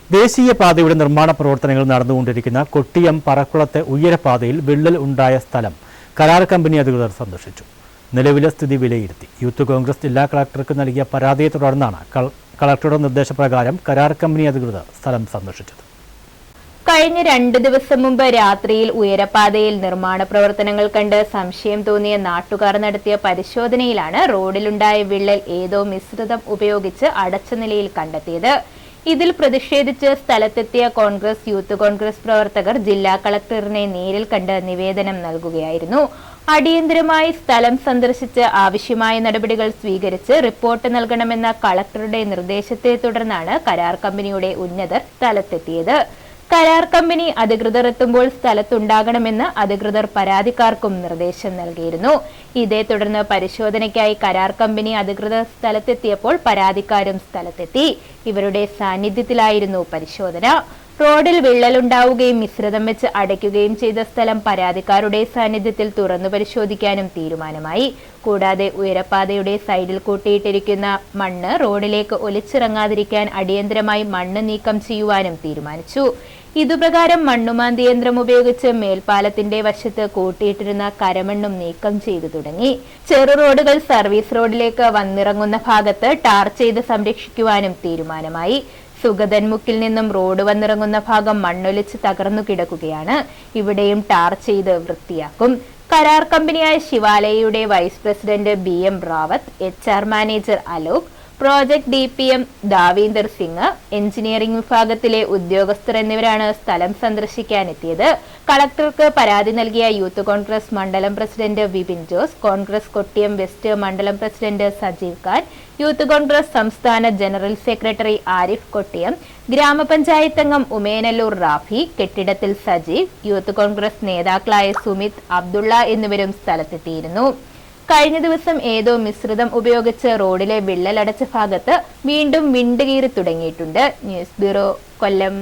ദേശീയപാതയുടെ നിർമ്മാണ പ്രവർത്തനങ്ങൾ നടന്നുകൊണ്ടിരിക്കുന്ന കൊട്ടിയം പറക്കുളത്തെ ഉയരപാതയിൽ വിള്ളൽ ഉണ്ടായ സ്ഥലം കരാർ കമ്പനി അധികൃതർ സന്ദർശിച്ചു. നിലവിലെ സ്ഥിതി വിലയിരുത്തി. യൂത്ത് കോൺഗ്രസ് ജില്ലാ കളക്ടർക്ക് നൽകിയ പരാതിയെ തുടർന്നാണ് കളക്ടറുടെ നിർദ്ദേശപ്രകാരം കരാർ കമ്പനി അധികൃതർ സ്ഥലം സന്ദർശിച്ചത്. കഴിഞ്ഞ 2 ദിവസം മുമ്പ് രാത്രിയിൽ ഉയരപാതയിൽ നിർമ്മാണ പ്രവർത്തനങ്ങൾ കണ്ട് സംശയം തോന്നിയ നാട്ടുകാർ നടത്തിയ പരിശോധനയിലാണ് റോഡിലുണ്ടായ വിള്ളൽ ഏതോ മിശ്രിതം ഉപയോഗിച്ച് അടച്ച നിലയിൽ കണ്ടെത്തിയത്. ഇതിൽ പ്രതിഷേധിച്ച് സ്ഥലത്തെത്തിയ യൂത്ത് കോൺഗ്രസ് പ്രവർത്തകർ ജില്ലാ കളക്ടറിനെ നേരിൽ കണ്ട് നിവേദനം നൽകുകയായിരുന്നു. അടിയന്തരമായി സ്ഥലം സന്ദർശിച്ച് ആവശ്യമായ നടപടികൾ സ്വീകരിച്ച് റിപ്പോർട്ട് നൽകണമെന്ന കളക്ടറുടെ നിർദ്ദേശത്തെ തുടർന്നാണ് കരാർ കമ്പനിയുടെ ഉന്നതർ സ്ഥലത്തെത്തിയത്. കരാർ കമ്പനി അധികൃതർ എത്തുമ്പോൾ സ്ഥലത്തുണ്ടാകണമെന്ന് അധികൃതർ പരാതിക്കാർക്കും നിർദ്ദേശം നൽകിയിരുന്നു. ഇതേ തുടർന്ന് പരിശോധനയ്ക്കായി കരാർ കമ്പനി അധികൃതർ സ്ഥലത്തെത്തിയപ്പോൾ പരാതിക്കാരും സ്ഥലത്തെത്തി. ഇവരുടെ സാന്നിധ്യത്തിലായിരുന്നു പരിശോധന. റോഡിൽ വിള്ളലുണ്ടാവുകയും മിശ്രിതം വെച്ച് അടയ്ക്കുകയും ചെയ്ത സ്ഥലം പരാതിക്കാരുടെ സാന്നിധ്യത്തിൽ തുറന്നു പരിശോധിക്കാനും തീരുമാനമായി. കൂടാതെ ഉയരപാതയുടെ സൈഡിൽ കൂട്ടിയിട്ടിരിക്കുന്ന മണ്ണ് റോഡിലേക്ക് ഒലിച്ചിറങ്ങാതിരിക്കാൻ അടിയന്തരമായി മണ്ണ് നീക്കം ചെയ്യുവാനും തീരുമാനിച്ചു. ഇതുപ്രകാരം മണ്ണുമാന്തി യന്ത്രം ഉപയോഗിച്ച് മേൽപ്പാലത്തിന്റെ വശത്ത് കൂട്ടിയിട്ടിരുന്ന കരമണ്ണും നീക്കം ചെയ്തു തുടങ്ങി. ചെറു റോഡുകൾ സർവീസ് റോഡിലേക്ക് വന്നിറങ്ങുന്ന ഭാഗത്ത് ടാർ ചെയ്ത് സംരക്ഷിക്കുവാനും തീരുമാനമായി. സുഗതൻമുക്കിൽ നിന്നും റോഡ് വന്നിറങ്ങുന്ന ഭാഗം മണ്ണൊലിച്ച് തകർന്നു കിടക്കുകയാണ്. ഇവിടെയും ടാർ ചെയ്ത് വൃത്തിയാക്കും. കരാർ കമ്പനിയായ ശിവാലയയുടെ vice president BM Rawat, HR manager Alok, project DPM Davinder Singh, engineering വിഭാഗത്തിലെ ഉദ്യോഗസ്ഥർ എന്നിവരാണ് സ്ഥലം സന്ദർശിക്കാനെത്തിയത്. കളക്ടർക്ക് പരാതി നൽകിയ യൂത്ത് കോൺഗ്രസ് മണ്ഡലം പ്രസിഡന്റ് വിപിൻ ജോസ്, കോൺഗ്രസ് കൊട്ടിയം വെസ്റ്റ് മണ്ഡലം പ്രസിഡന്റ് സജീവ് ഖാൻ, യൂത്ത് കോൺഗ്രസ് സംസ്ഥാന ജനറൽ സെക്രട്ടറി ആരിഫ് കൊട്ടിയം, ഗ്രാമപഞ്ചായത്ത് അംഗം ഉമേനല്ലൂർ റാഫി, കെട്ടിടത്തിൽ സജീവ്, യൂത്ത് കോൺഗ്രസ് നേതാക്കളായ സുമിത്, അബ്ദുള്ള എന്നിവരും സ്ഥലത്തെത്തിയിരുന്നു. കഴിഞ്ഞ ദിവസം ഏതോ മിശ്രിതം ഉപയോഗിച്ച് റോഡിലെ വിള്ളലടച്ച ഭാഗത്ത് വീണ്ടും വിണ്ടുകീറി തുടങ്ങിയിട്ടുണ്ട്. ന്യൂസ് ബ്യൂറോ, കൊല്ലം.